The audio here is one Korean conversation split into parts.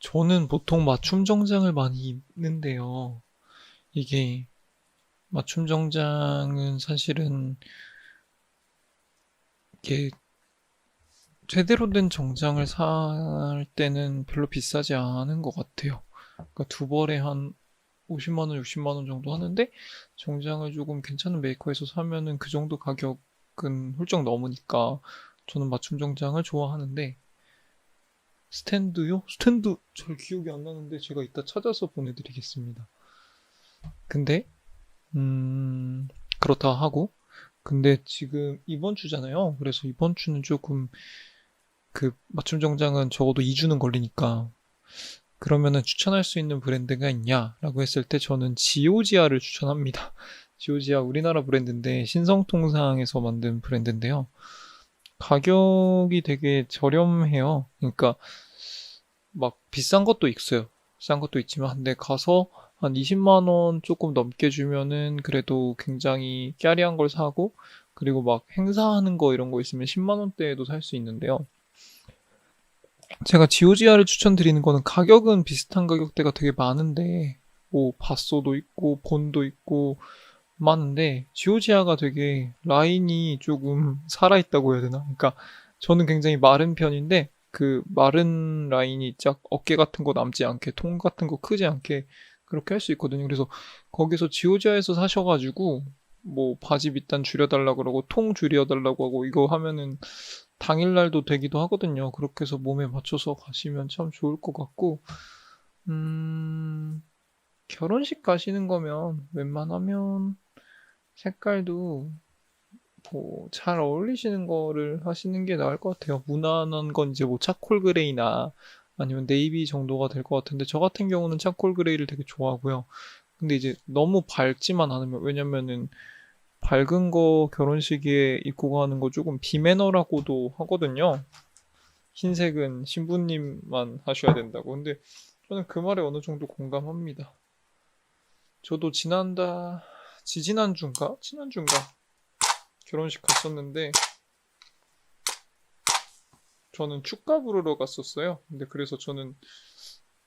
저는 보통 맞춤 정장을 많이 입는데요. 이게 맞춤 정장은 사실은 이게 제대로 된 정장을 살 때는 별로 비싸지 않은 것 같아요. 그러니까 두 벌에 한 50만 원, 60만 원 정도 하는데 정장을 조금 괜찮은 메이커에서 사면은 그 정도 가격은 훌쩍 넘으니까 저는 맞춤 정장을 좋아하는데 스탠드요? 스탠드 잘 기억이 안 나는데 제가 이따 찾아서 보내드리겠습니다. 근데 음, 그렇다 하고 근데 지금 이번 주잖아요. 그래서 이번 주는 조금 그 맞춤 정장은 적어도 2주는 걸리니까 그러면은 추천할 수 있는 브랜드가 있냐라고 했을 때 저는 지오지아를 추천합니다. 지오지아 우리나라 브랜드인데 신성통상에서 만든 브랜드인데요. 가격이 되게 저렴해요. 그러니까 막 비싼 것도 있어요. 비싼 것도 있지만 근데 가서 한 20만 원 조금 넘게 주면은 그래도 굉장히 깨리한 걸 사고 그리고 막 행사하는 거 이런 거 있으면 10만 원대에도 살 수 있는데요. 제가 지오지아를 추천드리는 거는 가격은 비슷한 가격대가 되게 많은데 뭐 바쏘도 있고 본도 있고 많은데 지오지아가 되게 라인이 조금 살아있다고 해야 되나? 그러니까 저는 굉장히 마른 편인데 그 마른 라인이 쫙 어깨 같은 거 남지 않게 통 같은 거 크지 않게 그렇게 할 수 있거든요. 그래서 거기서 지오지아에서 사셔가지고 뭐 바지 밑단 줄여달라고 그러고 통 줄여달라고 하고 이거 하면은 당일날도 되기도 하거든요. 그렇게 해서 몸에 맞춰서 가시면 참 좋을 것 같고 음, 결혼식 가시는 거면 웬만하면 색깔도 뭐 잘 어울리시는 거를 하시는 게 나을 것 같아요. 무난한 건 이제 뭐 차콜 그레이나 아니면 네이비 정도가 될 것 같은데 저 같은 경우는 차콜 그레이를 되게 좋아하고요. 근데 이제 너무 밝지만 않으면 왜냐면은 밝은 거 결혼식에 입고 가는 거 조금 비매너라고도 하거든요. 흰색은 신부님만 하셔야 된다고. 근데 저는 그 말에 어느 정도 공감합니다. 저도 지지난주인가? 지난주인가? 결혼식 갔었는데 저는 축가 부르러 갔었어요. 근데 그래서 저는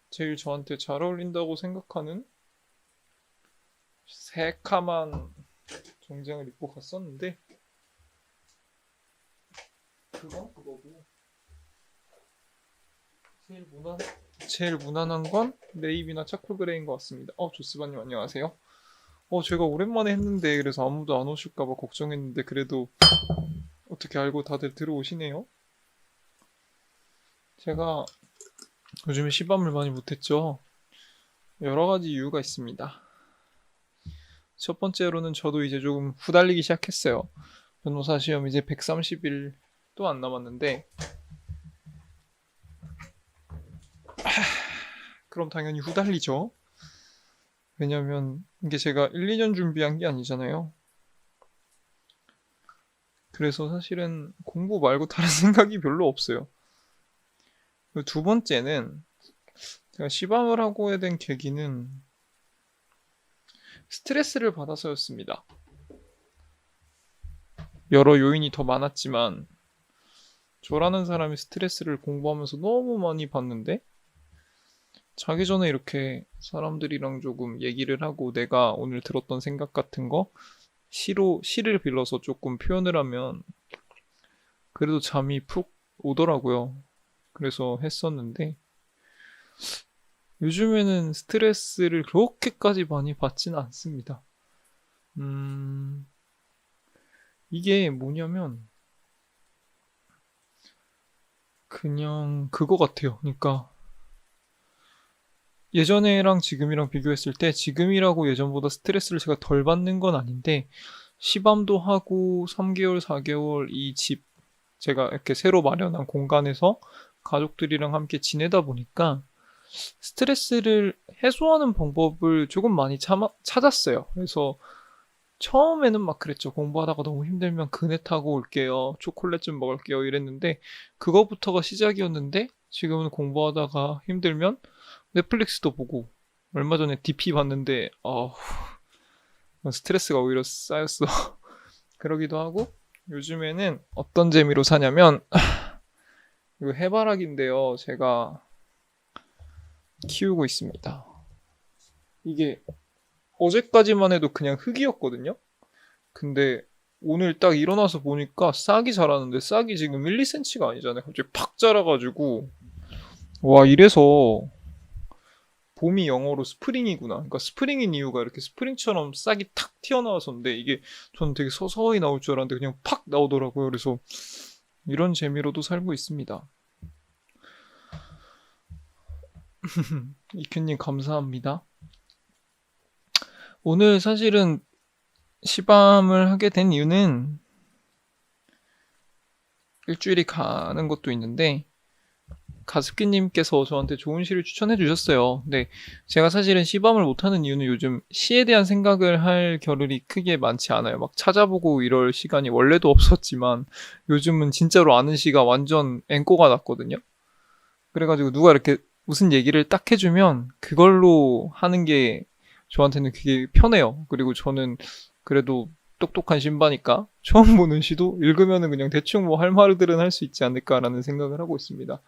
제일 저한테 잘 어울린다고 생각하는 새카만 정장을 입고 갔었는데 그건 그거고 제일 무난 제일 무난한 건 네이비나 차콜 그레이인 것 같습니다. 조스바님 안녕하세요. 제가 오랜만에 했는데 그래서 아무도 안 오실까봐 걱정했는데 그래도 어떻게 알고 다들 들어오시네요. 제가 요즘에 시밤을 많이 못했죠. 여러 가지 이유가 있습니다. 첫 번째로는 저도 이제 조금 후달리기 시작했어요. 변호사 시험 이제 130일 또 안 남았는데 그럼 당연히 후달리죠. 왜냐면 이게 제가 1, 2년 준비한 게 아니잖아요. 그래서 사실은 공부 말고 다른 생각이 별로 없어요. 그리고 두 번째는 제가 시밤을 하고 된 계기는 스트레스를 받아서였습니다. 여러 요인이 더 많았지만 저라는 사람이 스트레스를 공부하면서 너무 많이 받는데 자기 전에 이렇게 사람들이랑 조금 얘기를 하고 내가 오늘 들었던 생각 같은 거 시를 빌려서 조금 표현을 하면 그래도 잠이 푹 오더라고요. 그래서 했었는데 요즘에는 스트레스를 그렇게까지 많이 받지는 않습니다. 음, 이게 뭐냐면 그냥 그거 같아요. 그러니까 예전에랑 지금이랑 비교했을 때 지금이라고 예전보다 스트레스를 제가 덜 받는 건 아닌데 시밤도 하고 3개월, 4개월 이 집 제가 이렇게 새로 마련한 공간에서 가족들이랑 함께 지내다 보니까 스트레스를 해소하는 방법을 조금 많이 찾았어요. 그래서 처음에는 막 그랬죠. 공부하다가 너무 힘들면 그네 타고 올게요. 초콜릿 좀 먹을게요. 이랬는데 그거부터가 시작이었는데 지금은 공부하다가 힘들면 넷플릭스도 보고 얼마 전에 DP 봤는데 스트레스가 오히려 쌓였어. 그러기도 하고 요즘에는 어떤 재미로 사냐면 이거 해바라기인데요. 제가 키우고 있습니다. 이게 어제까지만 해도 그냥 흙이었거든요. 근데 오늘 딱 일어나서 보니까 싹이 자라는데 싹이 지금 1, 2cm가 아니잖아요. 갑자기 팍 자라가지고 와 이래서 봄이 영어로 스프링이구나. 그러니까 스프링인 이유가 이렇게 스프링처럼 싹이 탁 튀어나와서인데 이게 저는 되게 서서히 나올 줄 알았는데 그냥 팍 나오더라고요. 그래서 이런 재미로도 살고 있습니다. 이큐님 감사합니다. 오늘 사실은 시밤을 하게 된 이유는 일주일이 가는 것도 있는데 가습기님께서 저한테 좋은 시를 추천해 주셨어요. 근데 제가 사실은 시밤을 못하는 이유는 요즘 시에 대한 생각을 할 겨를이 크게 많지 않아요. 막 찾아보고 이럴 시간이 원래도 없었지만 요즘은 진짜로 아는 시가 완전 앵꼬가 났거든요. 그래가지고 누가 이렇게 무슨 얘기를 딱 해주면 그걸로 하는 게 저한테는 그게 편해요. 그리고 저는 그래도 똑똑한 신바니까 처음 보는 시도 읽으면은 그냥 대충 뭐 할 말들은 할 수 있지 않을까라는 생각을 하고 있습니다.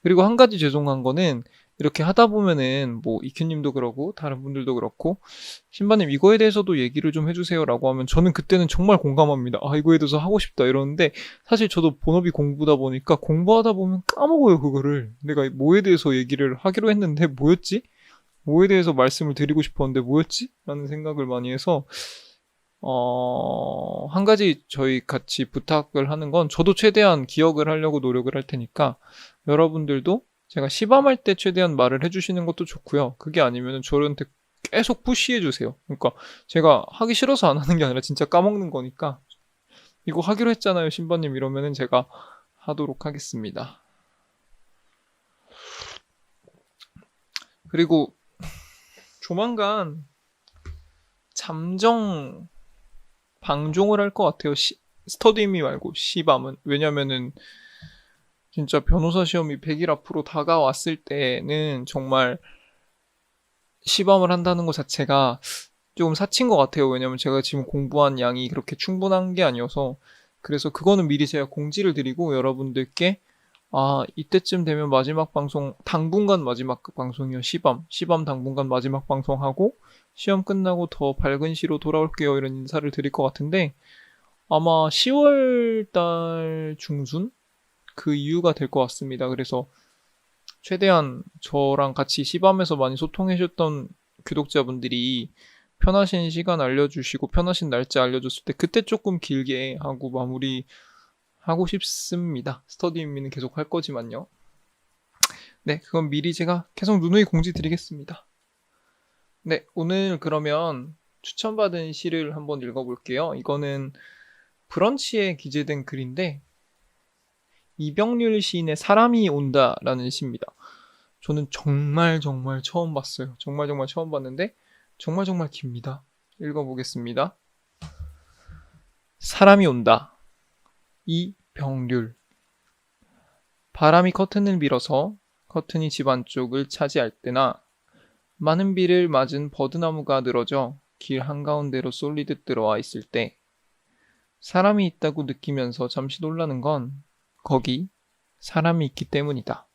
그리고 한 가지 죄송한 거는 이렇게 하다 보면은 뭐 이큐님도 그러고 다른 분들도 그렇고 신바님 이거에 대해서도 얘기를 좀 해주세요라고 하면 저는 그때는 정말 공감합니다. 아 이거에 대해서 하고 싶다 이러는데 사실 저도 본업이 공부다 보니까 공부하다 보면 까먹어요 그거를. 내가 뭐에 대해서 얘기를 하기로 했는데 뭐였지? 뭐에 대해서 말씀을 드리고 싶었는데 뭐였지? 라는 생각을 많이 해서 한 가지 저희 같이 부탁을 하는 건 저도 최대한 기억을 하려고 노력을 할 테니까 여러분들도 제가 시밤할 때 최대한 말을 해주시는 것도 좋고요. 그게 아니면 저한테 계속 푸시해주세요. 그러니까 제가 하기 싫어서 안 하는 게 아니라 진짜 까먹는 거니까 이거 하기로 했잖아요, 신바님 이러면은 제가 하도록 하겠습니다. 그리고 조만간 잠정 방종을 할 것 같아요. 스터디미 말고 시밤은. 왜냐면은 진짜 변호사 시험이 100일 앞으로 다가왔을 때는 정말 시밤을 한다는 것 자체가 조금 사치인 것 같아요. 왜냐면 제가 지금 공부한 양이 그렇게 충분한 게 아니어서 그래서 그거는 미리 제가 공지를 드리고 여러분들께 이때쯤 되면 마지막 방송 당분간 마지막 방송이요. 시밤 당분간 마지막 방송하고 시험 끝나고 더 밝은 시로 돌아올게요. 이런 인사를 드릴 것 같은데 아마 10월 달 중순 그 이유가 될 것 같습니다. 그래서 최대한 저랑 같이 시밤에서 많이 소통해 주셨던 구독자분들이 편하신 시간 알려주시고 편하신 날짜 알려줬을 때 그때 조금 길게 하고 마무리 하고 싶습니다. 스터디미는 계속 할 거지만요. 네, 그건 미리 제가 계속 누누이 공지 드리겠습니다. 네, 오늘 그러면 추천받은 시를 한번 읽어볼게요. 이거는 브런치에 기재된 글인데 이병률 시인의 사람이 온다라는 시입니다. 저는 정말 처음 봤어요. 정말 처음 봤는데 정말 깁니다. 읽어보겠습니다. 사람이 온다. 이병률. 바람이 커튼을 밀어서 커튼이 집 안쪽을 차지할 때나 많은 비를 맞은 버드나무가 늘어져 길 한가운데로 쏠리듯 들어와 있을 때 사람이 있다고 느끼면서 잠시 놀라는 건 거기 사람이 있기 때문이다.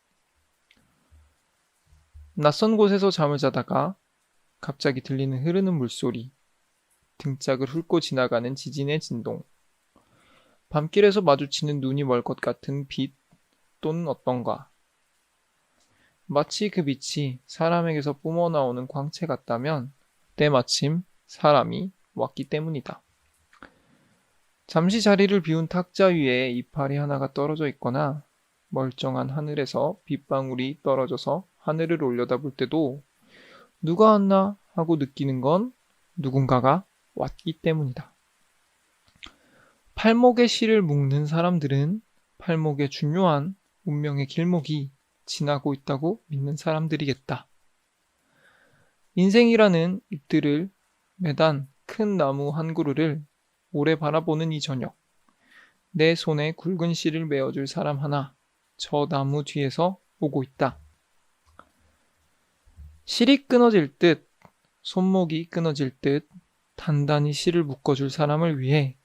낯선 곳에서 잠을 자다가 갑자기 들리는 흐르는 물소리, 등짝을 훑고 지나가는 지진의 진동, 밤길에서 마주치는 눈이 멀 것 같은 빛 또는 어떤가. 마치 그 빛이 사람에게서 뿜어나오는 광채 같다면 때마침 사람이 왔기 때문이다. 잠시 자리를 비운 탁자 위에 이파리 하나가 떨어져 있거나 멀쩡한 하늘에서 빗방울이 떨어져서 하늘을 올려다볼 때도 누가 왔나 하고 느끼는 건 누군가가 왔기 때문이다. 팔목에 실을 묶는 사람들은 팔목에 중요한 운명의 길목이 지나고 있다고 믿는 사람들이겠다. 인생이라는 잎들을 매단 큰 나무 한 그루를 오래 바라보는 이 저녁, 내 손에 굵은 실을 메어줄 사람 하나 저 나무 뒤에서 오고 있다. 실이 끊어질 듯, 손목이 끊어질 듯 단단히 실을 묶어줄 사람을 위해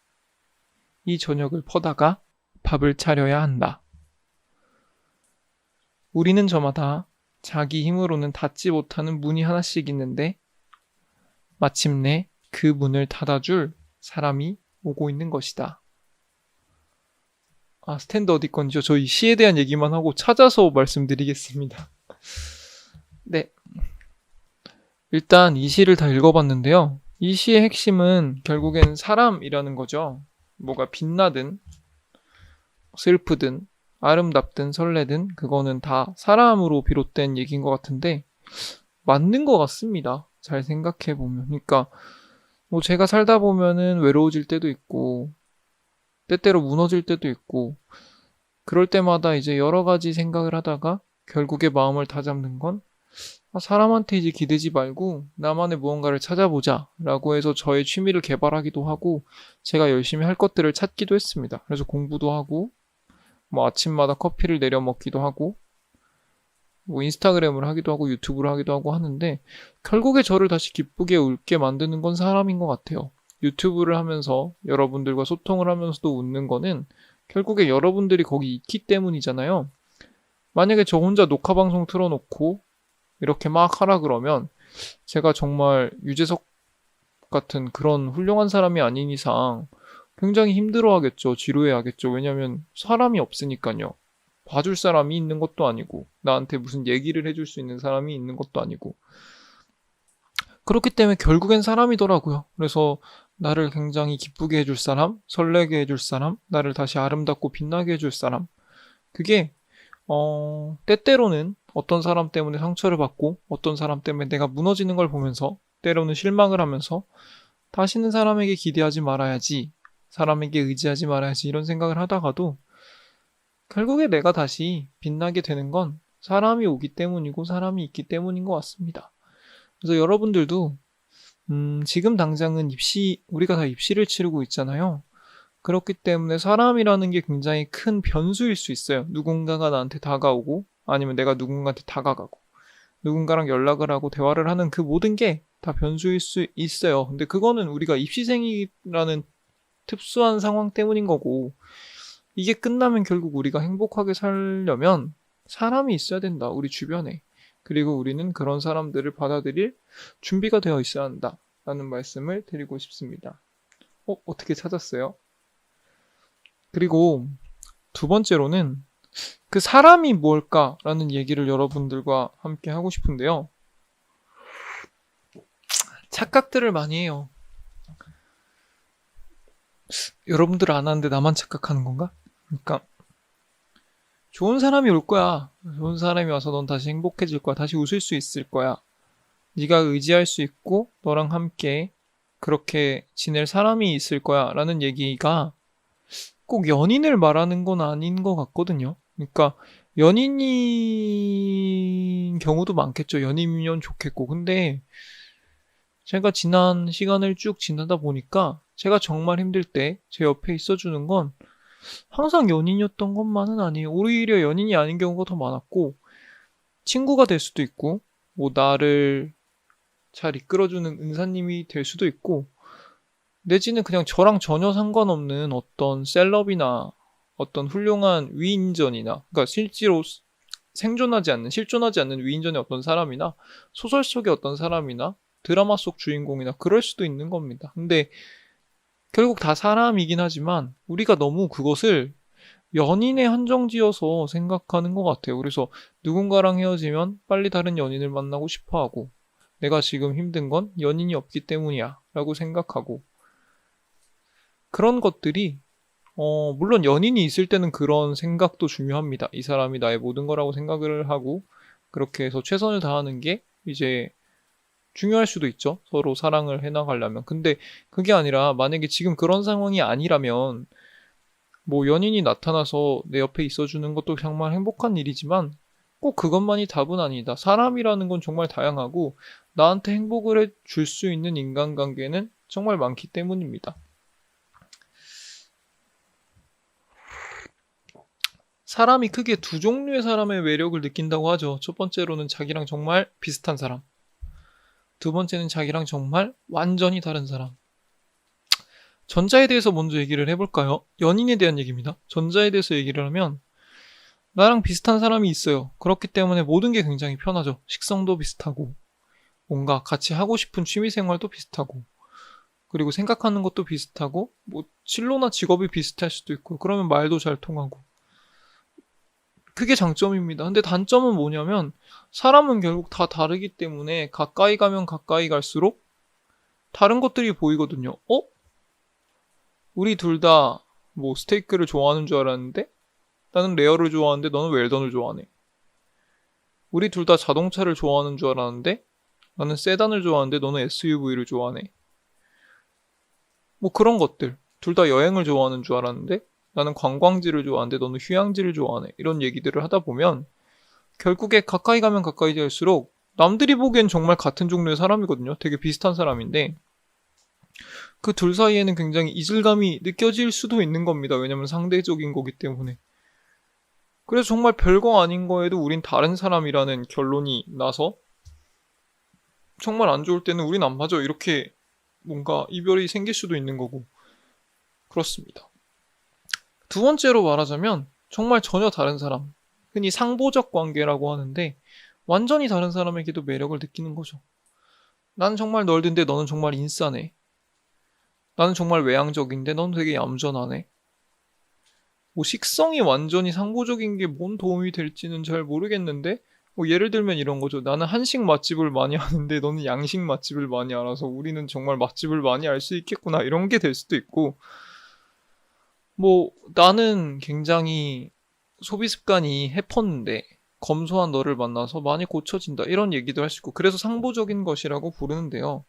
이 저녁을 퍼다가 밥을 차려야 한다. 우리는 저마다 자기 힘으로는 닫지 못하는 문이 하나씩 있는데 마침내 그 문을 닫아줄 사람이 오고 있는 것이다. 스탠드 어디 건지요? 저희 시에 대한 얘기만 하고 찾아서 말씀드리겠습니다. 네. 일단 이 시를 다 읽어봤는데요. 이 시의 핵심은 결국엔 사람이라는 거죠. 뭐가 빛나든 슬프든 아름답든 설레든 그거는 다 사람으로 비롯된 얘기인 것 같은데 맞는 것 같습니다. 잘 생각해보면. 그러니까 뭐 제가 살다 보면은 외로워질 때도 있고 때때로 무너질 때도 있고 그럴 때마다 이제 여러 가지 생각을 하다가 결국에 마음을 다잡는 건 사람한테 이제 기대지 말고 나만의 무언가를 찾아보자 라고 해서 저의 취미를 개발하기도 하고 제가 열심히 할 것들을 찾기도 했습니다. 그래서 공부도 하고 뭐 아침마다 커피를 내려 먹기도 하고 뭐 인스타그램을 하기도 하고 유튜브를 하기도 하고 하는데 결국에 저를 다시 기쁘게 웃게 만드는 건 사람인 것 같아요. 유튜브를 하면서 여러분들과 소통을 하면서도 웃는 거는 결국에 여러분들이 거기 있기 때문이잖아요. 만약에 저 혼자 녹화 방송 틀어놓고 이렇게 막 하라 그러면 제가 정말 유재석 같은 그런 훌륭한 사람이 아닌 이상 굉장히 힘들어하겠죠. 지루해하겠죠. 왜냐면 사람이 없으니까요. 봐줄 사람이 있는 것도 아니고 나한테 무슨 얘기를 해줄 수 있는 사람이 있는 것도 아니고 그렇기 때문에 결국엔 사람이더라고요. 그래서 나를 굉장히 기쁘게 해줄 사람, 설레게 해줄 사람, 나를 다시 아름답고 빛나게 해줄 사람 그게 때때로는 어떤 사람 때문에 상처를 받고 어떤 사람 때문에 내가 무너지는 걸 보면서 때로는 실망을 하면서 다시는 사람에게 기대하지 말아야지, 사람에게 의지하지 말아야지 이런 생각을 하다가도 결국에 내가 다시 빛나게 되는 건 사람이 오기 때문이고 사람이 있기 때문인 것 같습니다. 그래서 여러분들도 지금 당장은 우리가 다 입시를 치르고 있잖아요. 그렇기 때문에 사람이라는 게 굉장히 큰 변수일 수 있어요. 누군가가 나한테 다가오고 아니면 내가 누군가한테 다가가고 누군가랑 연락을 하고 대화를 하는 그 모든 게 다 변수일 수 있어요. 근데 그거는 우리가 입시생이라는 특수한 상황 때문인 거고 이게 끝나면 결국 우리가 행복하게 살려면 사람이 있어야 된다. 우리 주변에. 그리고 우리는 그런 사람들을 받아들일 준비가 되어 있어야 한다. 라는 말씀을 드리고 싶습니다. 어떻게 찾았어요? 그리고 두 번째로는 그 사람이 뭘까라는 얘기를 여러분들과 함께 하고 싶은데요. 착각들을 많이 해요. 여러분들 안 하는데 나만 착각하는 건가? 그러니까 좋은 사람이 올 거야. 좋은 사람이 와서 넌 다시 행복해질 거야. 다시 웃을 수 있을 거야. 네가 의지할 수 있고 너랑 함께 그렇게 지낼 사람이 있을 거야 라는 얘기가 꼭 연인을 말하는 건 아닌 것 같거든요. 그러니까 연인인 경우도 많겠죠. 연인이면 좋겠고. 근데 제가 지난 시간을 쭉 지나다 보니까 제가 정말 힘들 때 제 옆에 있어주는 건 항상 연인이었던 것만은 아니에요. 오히려 연인이 아닌 경우가 더 많았고 친구가 될 수도 있고 뭐 나를 잘 이끌어주는 은사님이 될 수도 있고 내지는 그냥 저랑 전혀 상관없는 어떤 셀럽이나 어떤 훌륭한 위인전이나 그러니까 실제로 실존하지 않는 위인전의 어떤 사람이나 소설 속의 어떤 사람이나 드라마 속 주인공이나 그럴 수도 있는 겁니다. 근데 결국 다 사람이긴 하지만 우리가 너무 그것을 연인에 한정지어서 생각하는 것 같아요. 그래서 누군가랑 헤어지면 빨리 다른 연인을 만나고 싶어 하고 내가 지금 힘든 건 연인이 없기 때문이야 라고 생각하고 그런 것들이 물론 연인이 있을 때는 그런 생각도 중요합니다. 이 사람이 나의 모든 거라고 생각을 하고 그렇게 해서 최선을 다하는 게 이제 중요할 수도 있죠. 서로 사랑을 해나가려면. 근데 그게 아니라 만약에 지금 그런 상황이 아니라면 뭐 연인이 나타나서 내 옆에 있어주는 것도 정말 행복한 일이지만 꼭 그것만이 답은 아니다. 사람이라는 건 정말 다양하고 나한테 행복을 줄 수 있는 인간관계는 정말 많기 때문입니다. 사람이 크게 두 종류의 사람의 매력을 느낀다고 하죠. 첫 번째로는 자기랑 정말 비슷한 사람. 두 번째는 자기랑 정말 완전히 다른 사람. 전자에 대해서 먼저 얘기를 해볼까요? 연인에 대한 얘기입니다. 전자에 대해서 얘기를 하면 나랑 비슷한 사람이 있어요. 그렇기 때문에 모든 게 굉장히 편하죠. 식성도 비슷하고 뭔가 같이 하고 싶은 취미 생활도 비슷하고 그리고 생각하는 것도 비슷하고 뭐 진로나 직업이 비슷할 수도 있고 그러면 말도 잘 통하고 그게 장점입니다. 근데 단점은 뭐냐면 사람은 결국 다 다르기 때문에 가까이 가면 가까이 갈수록 다른 것들이 보이거든요. 우리 둘 다 뭐 스테이크를 좋아하는 줄 알았는데 나는 레어를 좋아하는데 너는 웰던을 좋아하네. 우리 둘 다 자동차를 좋아하는 줄 알았는데 나는 세단을 좋아하는데 너는 SUV를 좋아하네. 뭐 그런 것들. 둘 다 여행을 좋아하는 줄 알았는데 나는 관광지를 좋아하는데 너는 휴양지를 좋아하네. 이런 얘기들을 하다 보면 결국에 가까이 가면 가까이 갈수록 남들이 보기엔 정말 같은 종류의 사람이거든요. 되게 비슷한 사람인데 그 둘 사이에는 굉장히 이질감이 느껴질 수도 있는 겁니다. 왜냐면 상대적인 거기 때문에. 그래서 정말 별거 아닌 거에도 우린 다른 사람이라는 결론이 나서 정말 안 좋을 때는 우린 안 맞아. 이렇게 뭔가 이별이 생길 수도 있는 거고. 그렇습니다. 두 번째로 말하자면 정말 전혀 다른 사람. 흔히 상보적 관계라고 하는데 완전히 다른 사람에게도 매력을 느끼는 거죠. 나는 정말 널든데 너는 정말 인싸네. 나는 정말 외향적인데 넌 되게 얌전하네. 뭐 식성이 완전히 상보적인 게 뭔 도움이 될지는 잘 모르겠는데 뭐 예를 들면 이런 거죠. 나는 한식 맛집을 많이 아는데 너는 양식 맛집을 많이 알아서 우리는 정말 맛집을 많이 알 수 있겠구나 이런 게 될 수도 있고 뭐 나는 굉장히 소비 습관이 해펐는데 검소한 너를 만나서 많이 고쳐진다 이런 얘기도 할 수 있고 그래서 상보적인 것이라고 부르는데요.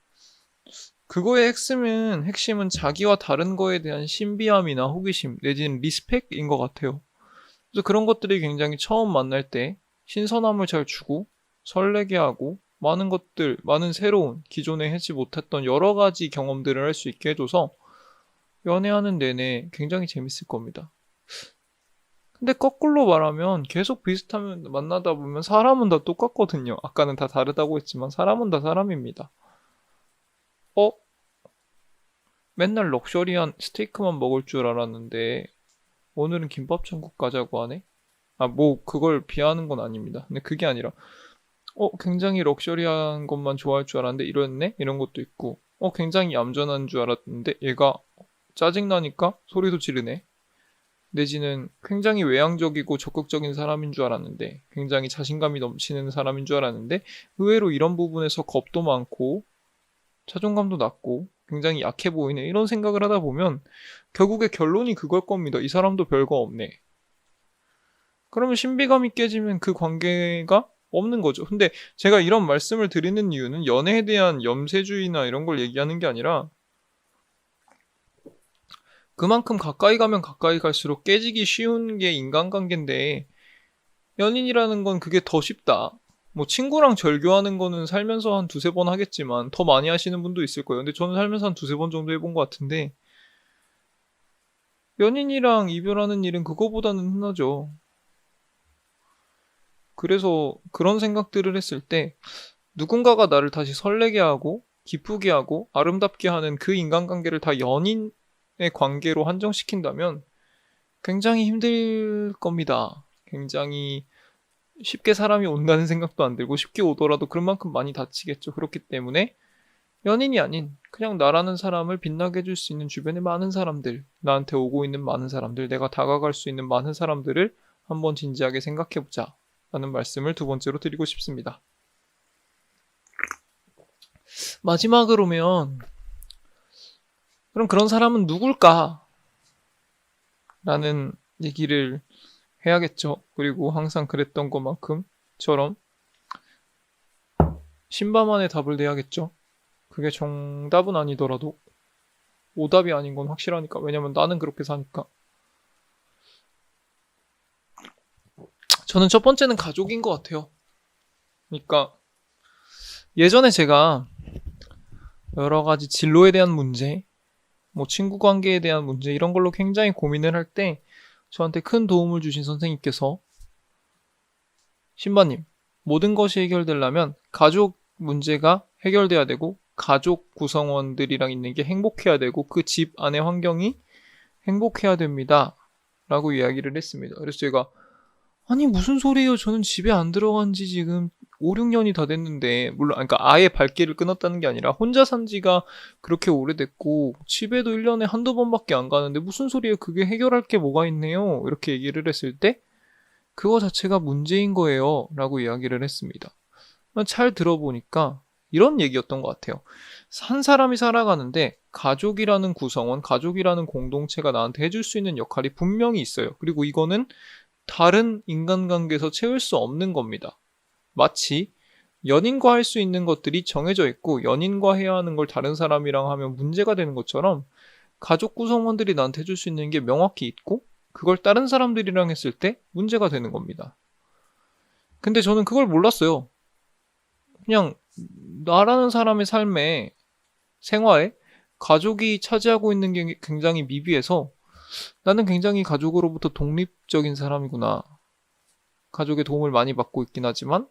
그거의 핵심은 자기와 다른 거에 대한 신비함이나 호기심 내지는 리스펙인 것 같아요. 그래서 그런 것들이 굉장히 처음 만날 때 신선함을 잘 주고 설레게 하고 많은 것들, 많은 새로운 기존에 하지 못했던 여러 가지 경험들을 할 수 있게 해줘서 연애하는 내내 굉장히 재밌을 겁니다. 근데 거꾸로 말하면 계속 비슷하면 만나다 보면 사람은 다 똑같거든요. 아까는 다 다르다고 했지만 사람은 다 사람입니다. 어? 맨날 럭셔리한 스테이크만 먹을 줄 알았는데 오늘은 김밥 천국 가자고 하네? 뭐 그걸 비하하는 건 아닙니다. 근데 그게 아니라 굉장히 럭셔리한 것만 좋아할 줄 알았는데 이랬네? 이런 것도 있고 굉장히 얌전한 줄 알았는데 얘가 짜증나니까 소리도 지르네? 내지는 굉장히 외향적이고 적극적인 사람인 줄 알았는데 굉장히 자신감이 넘치는 사람인 줄 알았는데 의외로 이런 부분에서 겁도 많고 자존감도 낮고 굉장히 약해 보이네 이런 생각을 하다 보면 결국에 결론이 그걸 겁니다. 이 사람도 별거 없네. 그러면 신비감이 깨지면 그 관계가 없는 거죠. 근데 제가 이런 말씀을 드리는 이유는 연애에 대한 염세주의나 이런 걸 얘기하는 게 아니라 그만큼 가까이 가면 가까이 갈수록 깨지기 쉬운 게 인간관계인데 연인이라는 건 그게 더 쉽다. 뭐 친구랑 절교하는 거는 살면서 한 두세 번 하겠지만 더 많이 하시는 분도 있을 거예요. 근데 저는 살면서 한 두세 번 정도 해본 것 같은데 연인이랑 이별하는 일은 그거보다는 흔하죠. 그래서 그런 생각들을 했을 때 누군가가 나를 다시 설레게 하고 기쁘게 하고 아름답게 하는 그 인간관계를 다 연인의 관계로 한정시킨다면 굉장히 힘들 겁니다. 굉장히 쉽게 사람이 온다는 생각도 안 들고 쉽게 오더라도 그만큼 많이 다치겠죠. 그렇기 때문에 연인이 아닌 그냥 나라는 사람을 빛나게 해줄 수 있는 주변의 많은 사람들, 나한테 오고 있는 많은 사람들, 내가 다가갈 수 있는 많은 사람들을 한번 진지하게 생각해보자 라는 말씀을 두 번째로 드리고 싶습니다. 마지막으로면 그럼 그런 사람은 누굴까? 라는 얘기를 해야겠죠. 그리고 항상 그랬던 것만큼처럼 신바만의 답을 내야겠죠. 그게 정답은 아니더라도 오답이 아닌 건 확실하니까. 왜냐면 나는 그렇게 사니까. 저는 첫 번째는 가족인 것 같아요. 그러니까 예전에 제가 여러 가지 진로에 대한 문제, 뭐 친구 관계에 대한 문제 이런 걸로 굉장히 고민을 할 때 저한테 큰 도움을 주신 선생님께서 신바님, 모든 것이 해결되려면 가족 문제가 해결돼야 되고 가족 구성원들이랑 있는 게 행복해야 되고 그 집 안의 환경이 행복해야 됩니다. 라고 이야기를 했습니다. 그래서 제가 아니 무슨 소리예요? 저는 집에 안 들어간 지 지금 5, 6년이 다 됐는데 물론 그러니까 아예 발길을 끊었다는 게 아니라 혼자 산 지가 그렇게 오래됐고 집에도 1년에 한두 번밖에 안 가는데 무슨 소리예요? 그게 해결할 게 뭐가 있네요. 이렇게 얘기를 했을 때 그거 자체가 문제인 거예요. 라고 이야기를 했습니다. 잘 들어보니까 이런 얘기였던 것 같아요. 한 사람이 살아가는데 가족이라는 구성원, 가족이라는 공동체가 나한테 해줄 수 있는 역할이 분명히 있어요. 그리고 이거는 다른 인간관계에서 채울 수 없는 겁니다. 마치 연인과 할 수 있는 것들이 정해져 있고 연인과 해야 하는 걸 다른 사람이랑 하면 문제가 되는 것처럼 가족 구성원들이 나한테 해줄 수 있는 게 명확히 있고 그걸 다른 사람들이랑 했을 때 문제가 되는 겁니다. 근데 저는 그걸 몰랐어요. 그냥 나라는 사람의 삶에 생활에 가족이 차지하고 있는 게 굉장히 미비해서 나는 굉장히 가족으로부터 독립적인 사람이구나. 가족의 도움을 많이 받고 있긴 하지만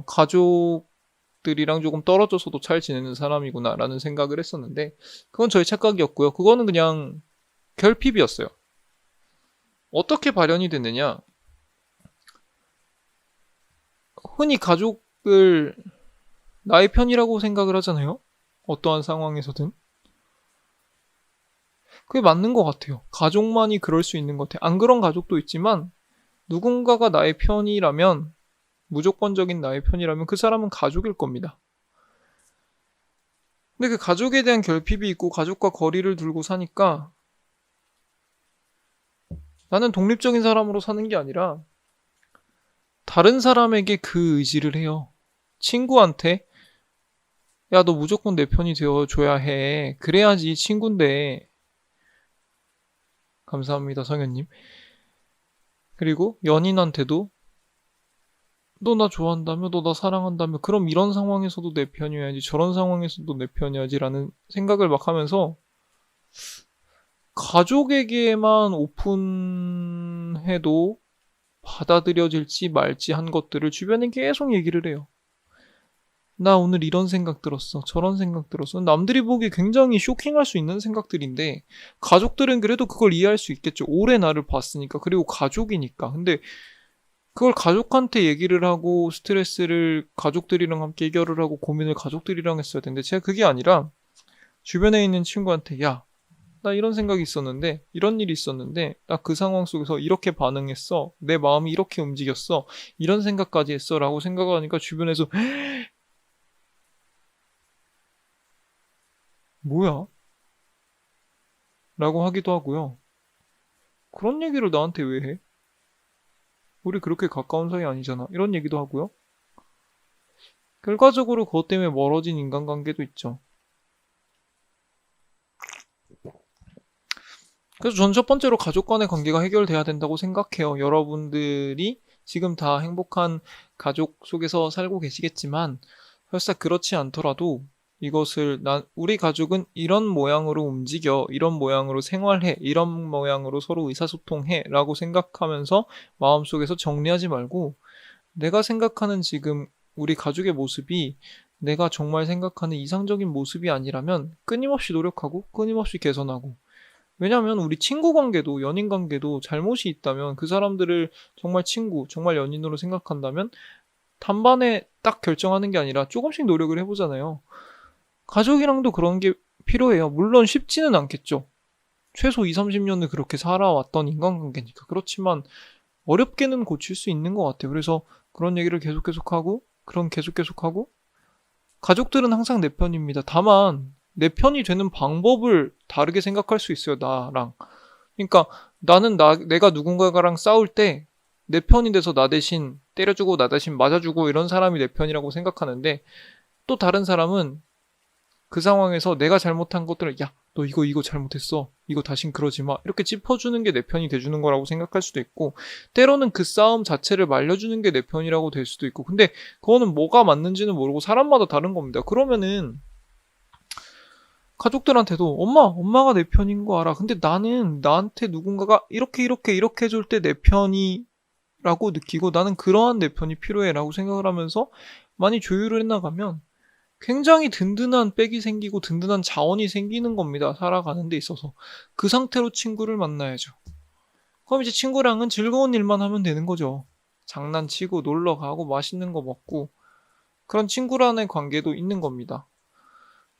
가족들이랑 조금 떨어져서도 잘 지내는 사람이구나 라는 생각을 했었는데 그건 저의 착각이었고요. 그거는 그냥 결핍이었어요. 어떻게 발현이 됐느냐? 흔히 가족을 나의 편이라고 생각을 하잖아요. 어떠한 상황에서든. 그게 맞는 것 같아요. 가족만이 그럴 수 있는 것 같아요. 안 그런 가족도 있지만 누군가가 나의 편이라면 무조건적인 나의 편이라면 그 사람은 가족일 겁니다. 근데 그 가족에 대한 결핍이 있고 가족과 거리를 두고 사니까 나는 독립적인 사람으로 사는 게 아니라 다른 사람에게 그 의지를 해요. 친구한테 야, 너 무조건 내 편이 되어줘야 해. 그래야지 친구인데. 감사합니다, 성현님. 그리고 연인한테도 너 나 좋아한다며? 너 나 사랑한다며? 그럼 이런 상황에서도 내 편이어야지. 저런 상황에서도 내 편이어야지. 라는 생각을 막 하면서 가족에게만 오픈해도 받아들여질지 말지 한 것들을 주변에 계속 얘기를 해요. 나 오늘 이런 생각 들었어. 저런 생각 들었어. 남들이 보기에 굉장히 쇼킹할 수 있는 생각들인데 가족들은 그래도 그걸 이해할 수 있겠죠. 오래 나를 봤으니까. 그리고 가족이니까. 근데 그걸 가족한테 얘기를 하고 스트레스를 가족들이랑 함께 해결을 하고 고민을 가족들이랑 했어야 되는데 제가 그게 아니라 주변에 있는 친구한테 야, 나 이런 생각이 있었는데 이런 일이 있었는데 나 그 상황 속에서 이렇게 반응했어. 내 마음이 이렇게 움직였어. 이런 생각까지 했어. 라고 생각하니까 주변에서 뭐야? 라고 하기도 하고요. 그런 얘기를 나한테 왜 해? 우리 그렇게 가까운 사이 아니잖아. 이런 얘기도 하고요. 결과적으로 그것 때문에 멀어진 인간관계도 있죠. 그래서 전 첫 번째로 가족 간의 관계가 해결돼야 된다고 생각해요. 여러분들이 지금 다 행복한 가족 속에서 살고 계시겠지만 설사 그렇지 않더라도 이것을 우리 가족은 이런 모양으로 움직여, 이런 모양으로 생활해, 이런 모양으로 서로 의사소통해 라고 생각하면서 마음속에서 정리하지 말고 내가 생각하는 지금 우리 가족의 모습이 내가 정말 생각하는 이상적인 모습이 아니라면 끊임없이 노력하고 끊임없이 개선하고 왜냐하면 우리 친구 관계도 연인 관계도 잘못이 있다면 그 사람들을 정말 친구, 정말 연인으로 생각한다면 단번에 딱 결정하는 게 아니라 조금씩 노력을 해보잖아요. 가족이랑도 그런 게 필요해요. 물론 쉽지는 않겠죠. 최소 2, 30년을 그렇게 살아왔던 인간관계니까. 그렇지만 어렵게는 고칠 수 있는 것 같아요. 그래서 그런 얘기를 계속하고 계속하고 가족들은 항상 내 편입니다. 다만 내 편이 되는 방법을 다르게 생각할 수 있어요. 나랑. 그러니까 나는 내가 누군가랑 싸울 때 내 편이 돼서 나 대신 때려주고 나 대신 맞아주고 이런 사람이 내 편이라고 생각하는데 또 다른 사람은 그 상황에서 내가 잘못한 것들을 야, 너 이거 잘못했어. 이거 다신 그러지 마. 이렇게 짚어주는 게 내 편이 돼주는 거라고 생각할 수도 있고 때로는 그 싸움 자체를 말려주는 게 내 편이라고 될 수도 있고 근데 그거는 뭐가 맞는지는 모르고 사람마다 다른 겁니다. 그러면은 가족들한테도 엄마가 내 편인 거 알아. 근데 나는 나한테 누군가가 이렇게 해줄 때 내 편이라고 느끼고 나는 그러한 내 편이 필요해 라고 생각을 하면서 많이 조율을 해나가면 굉장히 든든한 백이 생기고 든든한 자원이 생기는 겁니다. 살아가는 데 있어서. 그 상태로 친구를 만나야죠. 그럼 이제 친구랑은 즐거운 일만 하면 되는 거죠. 장난치고 놀러 가고 맛있는 거 먹고 그런 친구라는 관계도 있는 겁니다.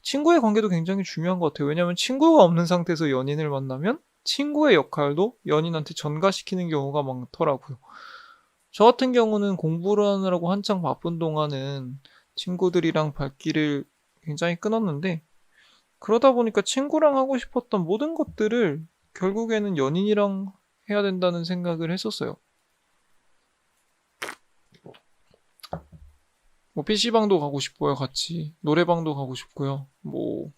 친구의 관계도 굉장히 중요한 것 같아요. 왜냐하면 친구가 없는 상태에서 연인을 만나면 친구의 역할도 연인한테 전가시키는 경우가 많더라고요. 저 같은 경우는 공부를 하느라고 한창 바쁜 동안은 친구들이랑 발길을 굉장히 끊었는데 그러다 보니까 친구랑 하고 싶었던 모든 것들을 결국에는 연인이랑 해야 된다는 생각을 했었어요. 뭐 PC방도 가고 싶고요, 같이. 노래방도 가고 싶고요. 뭐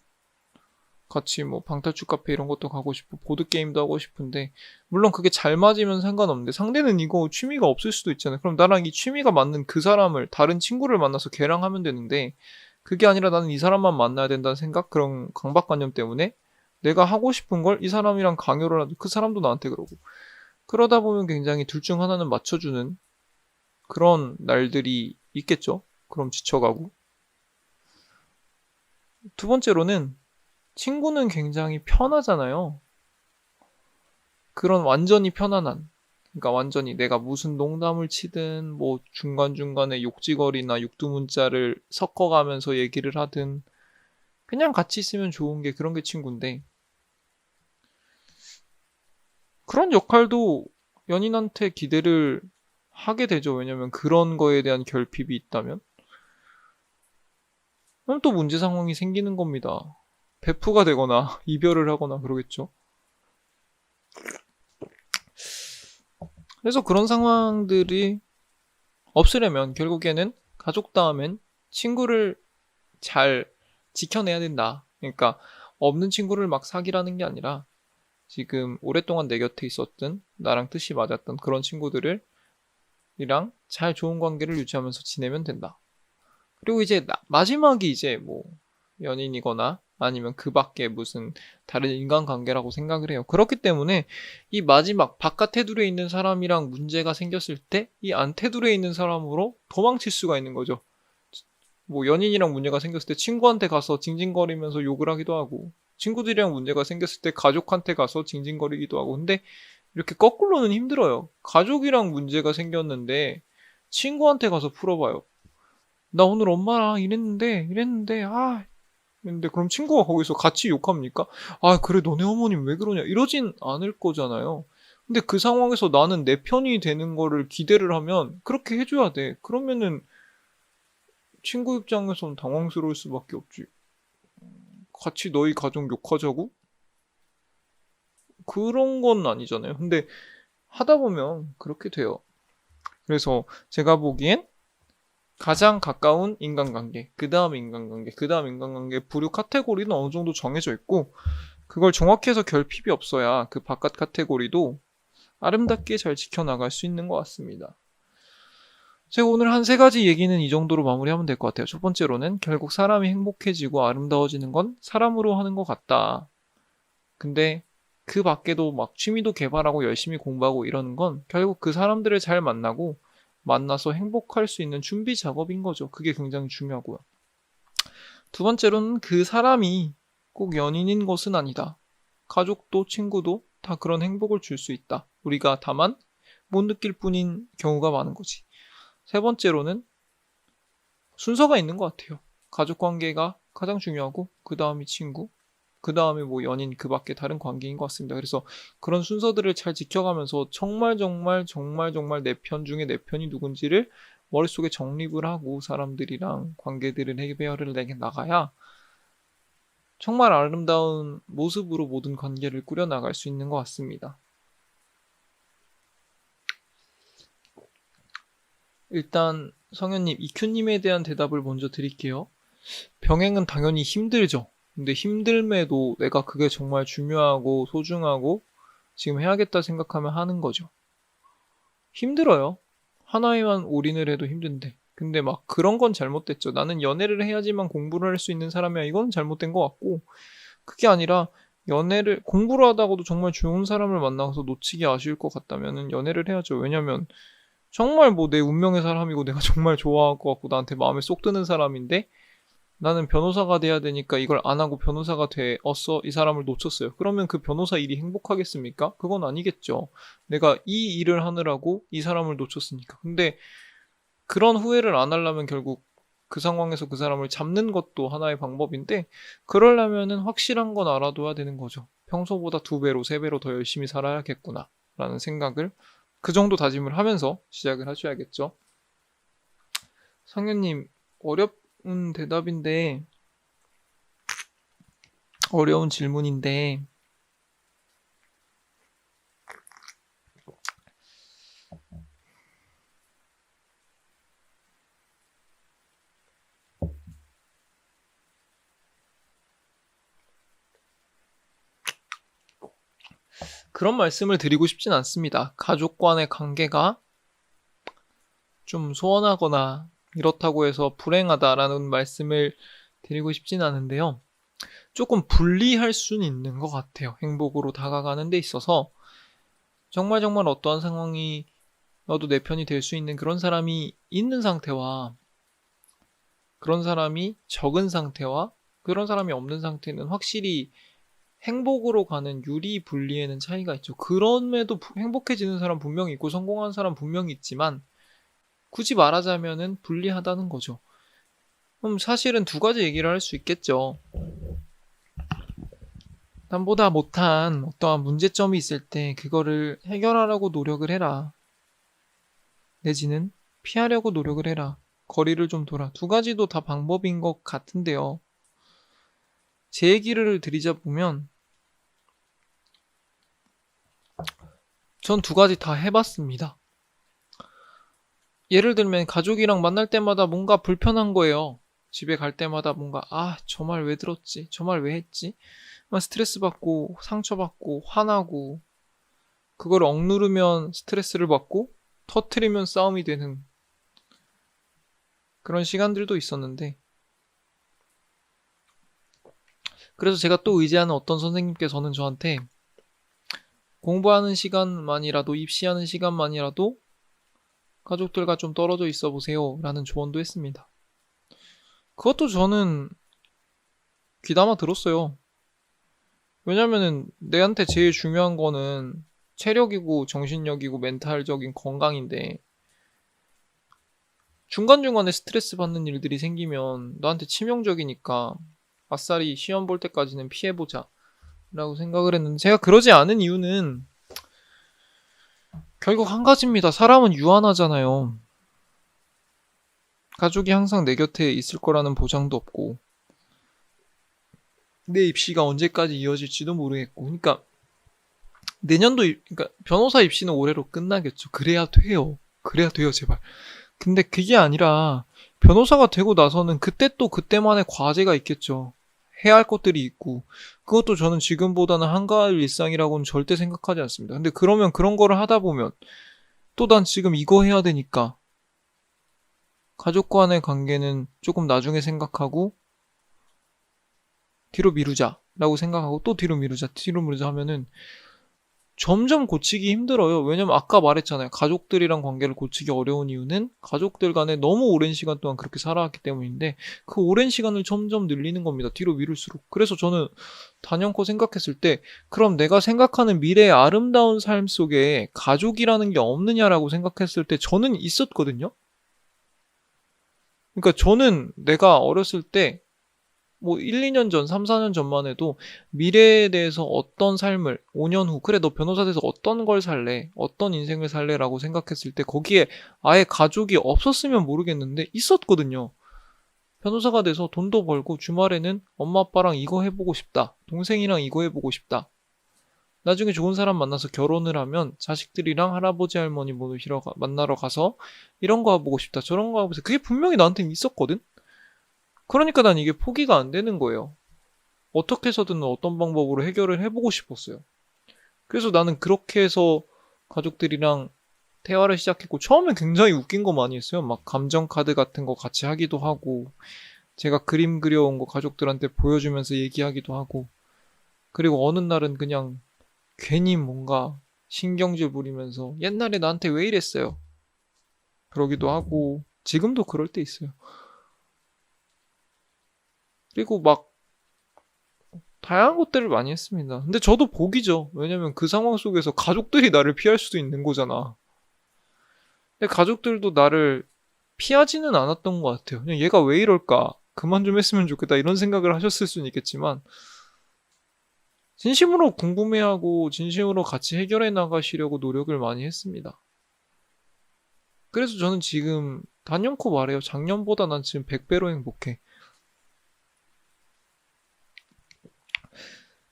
같이 뭐 방탈출 카페 이런 것도 가고 싶고 보드게임도 하고 싶은데 물론 그게 잘 맞으면 상관없는데 상대는 이거 취미가 없을 수도 있잖아요. 그럼 나랑 이 취미가 맞는 그 사람을 다른 친구를 만나서 걔랑 하면 되는데 그게 아니라 나는 이 사람만 만나야 된다는 생각 그런 강박관념 때문에 내가 하고 싶은 걸 이 사람이랑 강요를 하도 그 사람도 나한테 그러고 그러다 보면 굉장히 둘 중 하나는 맞춰주는 그런 날들이 있겠죠. 그럼 지쳐가고 두 번째로는 친구는 굉장히 편하잖아요. 그런 완전히 편안한. 그러니까 완전히 내가 무슨 농담을 치든 뭐 중간중간에 욕지거리나 육두문자를 섞어가면서 얘기를 하든 그냥 같이 있으면 좋은 게 그런 게 친구인데 그런 역할도 연인한테 기대를 하게 되죠. 왜냐면 그런 거에 대한 결핍이 있다면 그럼 또 문제 상황이 생기는 겁니다. 베프가 되거나 이별을 하거나 그러겠죠. 그래서 그런 상황들이 없으려면 결국에는 가족 다음엔 친구를 잘 지켜내야 된다. 그러니까 없는 친구를 막 사귀라는 게 아니라 지금 오랫동안 내 곁에 있었던 나랑 뜻이 맞았던 그런 친구들을 이랑 잘 좋은 관계를 유지하면서 지내면 된다. 그리고 이제 마지막이 이제 뭐 연인이거나 아니면 그 밖에 무슨 다른 인간관계라고 생각을 해요. 그렇기 때문에 이 마지막 바깥 테두리에 있는 사람이랑 문제가 생겼을 때 이 안 테두리에 있는 사람으로 도망칠 수가 있는 거죠. 뭐 연인이랑 문제가 생겼을 때 친구한테 가서 징징거리면서 욕을 하기도 하고 친구들이랑 문제가 생겼을 때 가족한테 가서 징징거리기도 하고 근데 이렇게 거꾸로는 힘들어요. 가족이랑 문제가 생겼는데 친구한테 가서 풀어봐요. 나 오늘 엄마랑 이랬는데 근데 그럼 친구가 거기서 같이 욕합니까? 아, 그래, 너네 어머님 왜 그러냐? 이러진 않을 거잖아요. 근데 그 상황에서 나는 내 편이 되는 거를 기대를 하면 그렇게 해줘야 돼. 그러면은 친구 입장에선 당황스러울 수밖에 없지. 같이 너희 가족 욕하자고? 그런 건 아니잖아요. 근데 하다 보면 그렇게 돼요. 그래서 제가 보기엔 가장 가까운 인간관계, 그 다음 인간관계, 그 다음 인간관계 부류 카테고리는 어느 정도 정해져 있고 그걸 정확히 해서 결핍이 없어야 그 바깥 카테고리도 아름답게 잘 지켜나갈 수 있는 것 같습니다. 제가 오늘 한 세 가지 얘기는 이 정도로 마무리하면 될 것 같아요. 첫 번째로는 결국 사람이 행복해지고 아름다워지는 건 사람으로 하는 것 같다. 근데 그 밖에도 막 취미도 개발하고 열심히 공부하고 이러는 건 결국 그 사람들을 잘 만나고 만나서 행복할 수 있는 준비 작업인 거죠. 그게 굉장히 중요하고요. 두 번째로는 그 사람이 꼭 연인인 것은 아니다. 가족도 친구도 다 그런 행복을 줄 수 있다. 우리가 다만 못 느낄 뿐인 경우가 많은 거지. 세 번째로는 순서가 있는 것 같아요. 가족 관계가 가장 중요하고 그 다음이 친구, 그 다음에 뭐 연인 그 밖에 다른 관계인 것 같습니다. 그래서 그런 순서들을 잘 지켜가면서 정말 내 편 중에 내 편이 누군지를 머릿속에 정립을 하고 사람들이랑 관계들을 해결을 나가야 정말 아름다운 모습으로 모든 관계를 꾸려나갈 수 있는 것 같습니다. 일단 성현님, 이큐님에 대한 대답을 먼저 드릴게요. 병행은 당연히 힘들죠. 근데 힘듦에도 내가 그게 정말 중요하고 소중하고 지금 해야겠다 생각하면 하는 거죠. 힘들어요. 하나에만 올인을 해도 힘든데. 근데 막 그런 건 잘못됐죠. 나는 연애를 해야지만 공부를 할 수 있는 사람이야. 이건 잘못된 것 같고. 그게 아니라 연애를 공부를 하다가도 정말 좋은 사람을 만나서 놓치기 아쉬울 것 같다면 연애를 해야죠. 왜냐면 정말 뭐 내 운명의 사람이고 내가 정말 좋아할 것 같고 나한테 마음에 쏙 드는 사람인데 나는 변호사가 돼야 되니까 이걸 안 하고 변호사가 되었어. 이 사람을 놓쳤어요. 그러면 그 변호사 일이 행복하겠습니까? 그건 아니겠죠. 내가 이 일을 하느라고 이 사람을 놓쳤으니까. 근데 그런 후회를 안 하려면 결국 그 상황에서 그 사람을 잡는 것도 하나의 방법인데, 그러려면은 확실한 건 알아둬야 되는 거죠. 평소보다 2배로, 3배로 더 열심히 살아야겠구나 라는 생각을, 그 정도 다짐을 하면서 시작을 하셔야겠죠. 상현님, 어려운 대답인데, 어려운 질문인데, 그런 말씀을 드리고 싶진 않습니다. 가족 간의 관계가 좀 소원하거나 이렇다고 해서 불행하다라는 말씀을 드리고 싶진 않은데요. 조금 분리할 수는 있는 것 같아요. 행복으로 다가가는 데 있어서 정말 정말 어떠한 상황이 너도 내 편이 될 수 있는 그런 사람이 있는 상태와, 그런 사람이 적은 상태와, 그런 사람이 없는 상태는 확실히 행복으로 가는 유리 분리에는 차이가 있죠. 그럼에도 행복해지는 사람 분명히 있고 성공한 사람 분명히 있지만, 굳이 말하자면은 불리하다는 거죠. 그럼 사실은 2가지 얘기를 할 수 있겠죠. 남보다 못한 어떠한 문제점이 있을 때 그거를 해결하려고 노력을 해라. 내지는 피하려고 노력을 해라. 거리를 좀 둬라. 2가지도 다 방법인 것 같은데요. 제 얘기를 드리자 보면, 전 2가지 다 해봤습니다. 예를 들면 가족이랑 만날 때마다 뭔가 불편한 거예요. 집에 갈 때마다 뭔가 저 말 왜 들었지? 저 말 왜 했지? 막 스트레스 받고 상처받고 화나고, 그걸 억누르면 스트레스를 받고 터트리면 싸움이 되는 그런 시간들도 있었는데, 그래서 제가 또 의지하는 어떤 선생님께서는 저한테 공부하는 시간만이라도, 입시하는 시간만이라도 가족들과 좀 떨어져 있어 보세요 라는 조언도 했습니다. 그것도 저는 귀담아 들었어요. 왜냐면은 내한테 제일 중요한 거는 체력이고 정신력이고 멘탈적인 건강인데, 중간중간에 스트레스 받는 일들이 생기면 나한테 치명적이니까 아싸리 시험 볼 때까지는 피해보자 라고 생각을 했는데, 제가 그러지 않은 이유는 결국 한 가지입니다. 사람은 유한하잖아요. 가족이 항상 내 곁에 있을 거라는 보장도 없고, 내 입시가 언제까지 이어질지도 모르겠고, 그러니까 그러니까 변호사 입시는 올해로 끝나겠죠. 그래야 돼요. 그래야 돼요, 제발. 근데 그게 아니라 변호사가 되고 나서는 그때 또 그때만의 과제가 있겠죠. 해야 할 것들이 있고, 그것도 저는 지금보다는 한가할 일상이라고는 절대 생각하지 않습니다. 근데 그러면 그런 거를 하다 보면 또 난 지금 이거 해야 되니까 가족 간의 관계는 조금 나중에 생각하고 뒤로 미루자라고 생각하고 또 뒤로 미루자 하면은 점점 고치기 힘들어요. 왜냐면 아까 말했잖아요. 가족들이랑 관계를 고치기 어려운 이유는 가족들 간에 너무 오랜 시간 동안 그렇게 살아왔기 때문인데, 그 오랜 시간을 점점 늘리는 겁니다. 뒤로 미룰수록. 그래서 저는 단연코 생각했을 때, 그럼 내가 생각하는 미래의 아름다운 삶 속에 가족이라는 게 없느냐라고 생각했을 때 저는 있었거든요. 그러니까 저는 내가 어렸을 때 뭐 1, 2년 전, 3, 4년 전만 해도 미래에 대해서 어떤 삶을, 5년 후, 그래 너 변호사 돼서 어떤 걸 살래? 어떤 인생을 살래? 라고 생각했을 때 거기에 아예 가족이 없었으면 모르겠는데 있었거든요. 변호사가 돼서 돈도 벌고 주말에는 엄마 아빠랑 이거 해보고 싶다. 동생이랑 이거 해보고 싶다. 나중에 좋은 사람 만나서 결혼을 하면 자식들이랑 할아버지 할머니 만나러 가서 이런 거 해보고 싶다. 저런 거 하고 싶다. 그게 분명히 나한테는 있었거든? 그러니까 난 이게 포기가 안 되는 거예요. 어떻게 해서든 어떤 방법으로 해결을 해보고 싶었어요. 그래서 나는 그렇게 해서 가족들이랑 대화를 시작했고, 처음엔 굉장히 웃긴 거 많이 했어요. 막 감정카드 같은 거 같이 하기도 하고, 제가 그림 그려온 거 가족들한테 보여주면서 얘기하기도 하고, 그리고 어느 날은 그냥 괜히 뭔가 신경질 부리면서 옛날에 나한테 왜 이랬어요? 그러기도 하고, 지금도 그럴 때 있어요. 그리고 막 다양한 것들을 많이 했습니다. 근데 저도 복이죠. 왜냐면 그 상황 속에서 가족들이 나를 피할 수도 있는 거잖아. 근데 가족들도 나를 피하지는 않았던 것 같아요. 그냥 얘가 왜 이럴까? 그만 좀 했으면 좋겠다. 이런 생각을 하셨을 수는 있겠지만, 진심으로 궁금해하고, 진심으로 같이 해결해 나가시려고 노력을 많이 했습니다. 그래서 저는 지금 단연코 말해요. 작년보다 난 지금 100배로 행복해.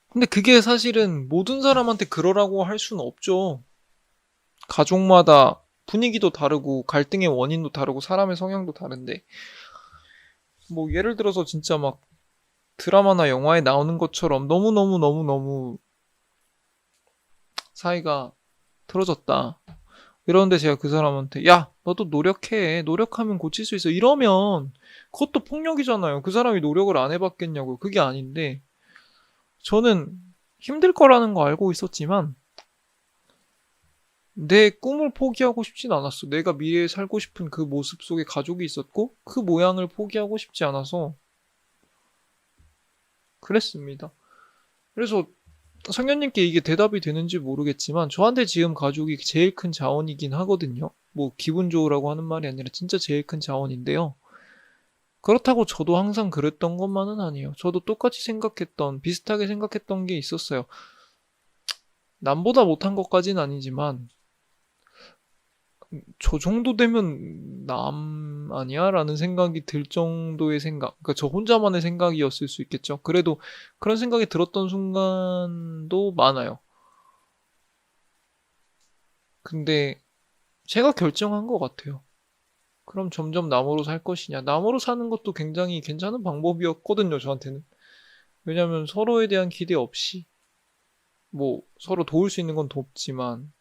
근데 그게 사실은 모든 사람한테 그러라고 할 수는 없죠. 가족마다 분위기도 다르고 갈등의 원인도 다르고 사람의 성향도 다른데 뭐 예를 들어서 진짜 막 드라마나 영화에 나오는 것처럼 너무너무 사이가 틀어졌다. 이러는데 제가 그 사람한테 야 너도 노력해. 노력하면 고칠 수 있어. 이러면 그것도 폭력이잖아요. 그 사람이 노력을 안 해봤겠냐고요. 그게 아닌데 저는 힘들 거라는 거 알고 있었지만 내 꿈을 포기하고 싶진 않았어. 내가 미래에 살고 싶은 그 모습 속에 가족이 있었고 그 모양을 포기하고 싶지 않아서 그랬습니다. 그래서 성현님께 이게 대답이 되는지 모르겠지만 저한테 지금 가족이 제일 큰 자원이긴 하거든요. 뭐 기분 좋으라고 하는 말이 아니라 진짜 제일 큰 자원인데요. 그렇다고 저도 항상 그랬던 것만은 아니에요. 저도 똑같이 생각했던, 비슷하게 생각했던 게 있었어요. 남보다 못한 것까지는 아니지만 저 정도 되면 남 아니야? 라는 생각이 들 정도의 생각. 그러니까 저 혼자만의 생각이었을 수 있겠죠. 그래도 그런 생각이 들었던 순간도 많아요. 근데 제가 결정한 것 같아요. 그럼 점점 남으로 살 것이냐. 남으로 사는 것도 굉장히 괜찮은 방법이었거든요, 저한테는. 왜냐면 서로에 대한 기대 없이, 뭐, 서로 도울 수 있는 건 돕지만,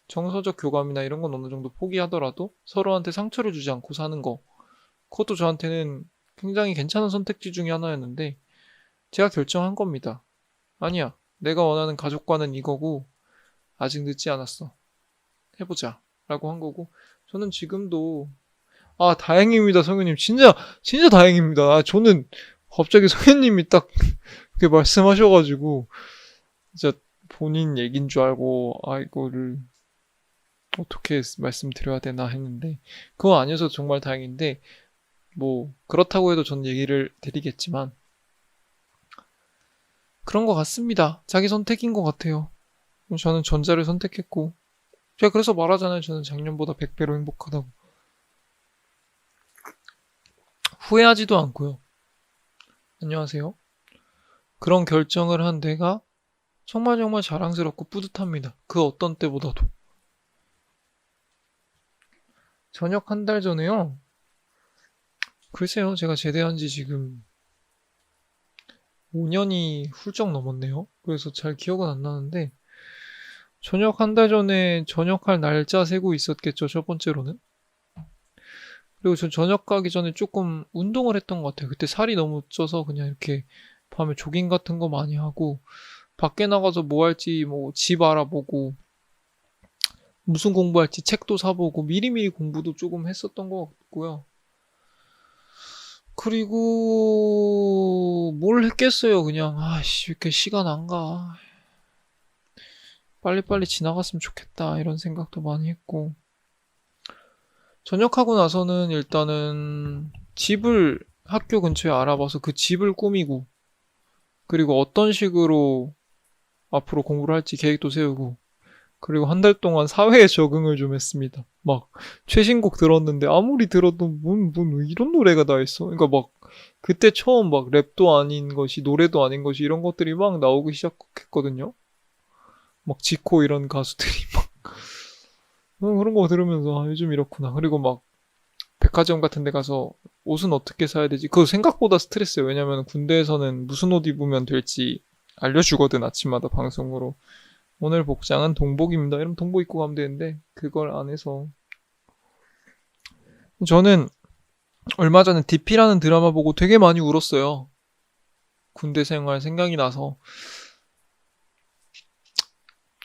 정서적 교감이나 이런 건 어느 정도 포기하더라도 서로한테 상처를 주지 않고 사는 거. 그것도 저한테는 굉장히 괜찮은 선택지 중에 하나였는데, 제가 결정한 겁니다. 아니야. 내가 원하는 가족관은 이거고, 아직 늦지 않았어. 해보자. 라고 한 거고, 저는 지금도 아, 다행입니다, 성현님. 진짜 다행입니다. 아, 저는 갑자기 성현님이 딱 그렇게 말씀하셔가지고, 진짜 본인 얘기인 줄 알고, 아, 이거를 어떻게 말씀드려야 되나 했는데, 그거 아니어서 정말 다행인데, 뭐, 그렇다고 해도 저는 얘기를 드리겠지만, 그런 것 같습니다. 자기 선택인 것 같아요. 저는 전자를 선택했고, 제가 그래서 말하잖아요. 저는 작년보다 100배로 행복하다고. 후회하지도 않고요. 안녕하세요. 그런 결정을 한 내가 정말 자랑스럽고 뿌듯합니다. 그 어떤 때보다도. 전역 한 달 전에요. 글쎄요, 제가 제대한 지 지금 5년이 훌쩍 넘었네요. 그래서 잘 기억은 안 나는데, 전역 한 달 전에 전역할 날짜 세고 있었겠죠, 첫 번째로는. 그리고 전 전역 가기 전에 조금 운동을 했던 것 같아요. 그때 살이 너무 쪄서 그냥 이렇게 밤에 조깅 같은 거 많이 하고, 밖에 나가서 뭐 할지 뭐 집 알아보고, 무슨 공부할지 책도 사보고 미리미리 공부도 조금 했었던 것 같고요. 그리고 뭘 했겠어요. 그냥 아씨 왜 이렇게 시간 안 가. 빨리빨리 지나갔으면 좋겠다 이런 생각도 많이 했고 전역하고 나서는 일단은 집을 학교 근처에 알아봐서 그 집을 꾸미고 그리고 어떤 식으로 앞으로 공부를 할지 계획도 세우고 그리고 한 달 동안 사회에 적응을 좀 했습니다. 막 최신곡 들었는데 아무리 들어도 뭔 이런 노래가 다 있어. 그러니까 막 그때 처음 막 랩도 아닌 것이 노래도 아닌 것이 이런 것들이 막 나오기 시작했거든요. 막 지코 이런 가수들이 막 그런 거 들으면서 아, 요즘 이렇구나. 그리고 막 백화점 같은 데 가서 옷은 어떻게 사야 되지? 그거 생각보다 스트레스예요. 왜냐면 군대에서는 무슨 옷 입으면 될지 알려주거든 아침마다 방송으로. 오늘 복장은 동복입니다. 이러면 동복 입고 가면 되는데 그걸 안 해서 저는 얼마 전에 DP라는 드라마 보고 되게 많이 울었어요. 군대 생활 생각이 나서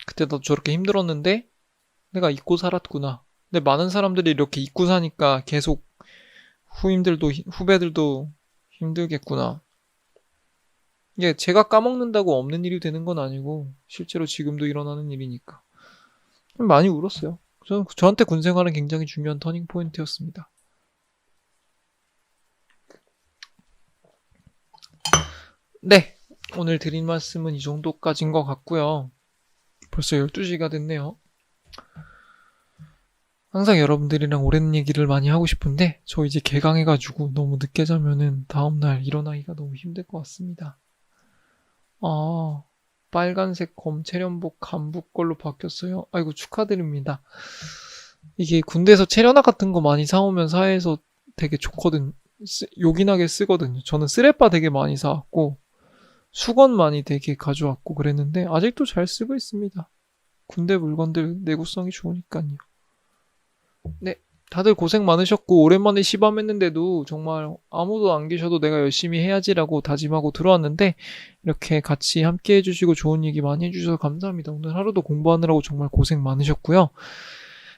그때 나도 저렇게 힘들었는데 내가 잊고 살았구나. 근데 많은 사람들이 이렇게 잊고 사니까 계속 후배들도 힘들겠구나. 이게 제가 까먹는다고 없는 일이 되는 건 아니고 실제로 지금도 일어나는 일이니까 많이 울었어요. 저한테 군 생활은 굉장히 중요한 터닝 포인트였습니다. 네, 오늘 드린 말씀은 이 정도까지인 것 같고요. 벌써 12시가 됐네요. 항상 여러분들이랑 오랜 얘기를 많이 하고 싶은데 저 이제 개강해가지고 너무 늦게 자면은 다음날 일어나기가 너무 힘들 것 같습니다. 아, 빨간색 검체련복 간부 걸로 바뀌었어요. 아이고 축하드립니다. 이게 군대에서 체련화 같은 거 많이 사오면 사회에서 되게 좋거든. 요긴하게 쓰거든요. 저는 쓰레빠 되게 많이 사왔고 수건 많이 되게 가져왔고 그랬는데 아직도 잘 쓰고 있습니다. 군대 물건들 내구성이 좋으니까요. 네, 다들 고생 많으셨고 오랜만에 시밤했는데도 정말 아무도 안 계셔도 내가 열심히 해야지라고 다짐하고 들어왔는데 이렇게 같이 함께 해주시고 좋은 얘기 많이 해주셔서 감사합니다. 오늘 하루도 공부하느라고 정말 고생 많으셨고요.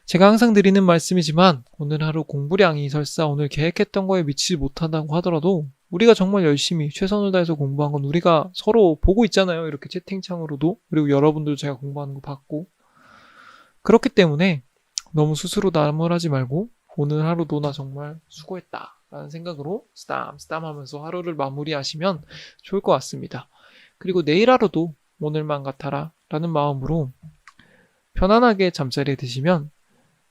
제가 항상 드리는 말씀이지만 오늘 하루 공부량이 설사 오늘 계획했던 거에 미치지 못한다고 하더라도 우리가 정말 열심히 최선을 다해서 공부한 건 우리가 서로 보고 있잖아요. 이렇게 채팅창으로도. 그리고 여러분들도 제가 공부하는 거 봤고. 그렇기 때문에 너무 스스로 나무라지 말고 오늘 하루도 나 정말 수고했다 라는 생각으로 쓰담쓰담 하면서 하루를 마무리하시면 좋을 것 같습니다. 그리고 내일 하루도 오늘만 같아라 라는 마음으로 편안하게 잠자리에 드시면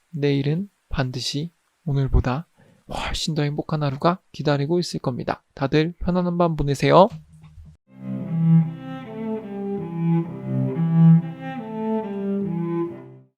내일은 반드시 오늘보다 훨씬 더 행복한 하루가 기다리고 있을 겁니다. 다들 편안한 밤 보내세요.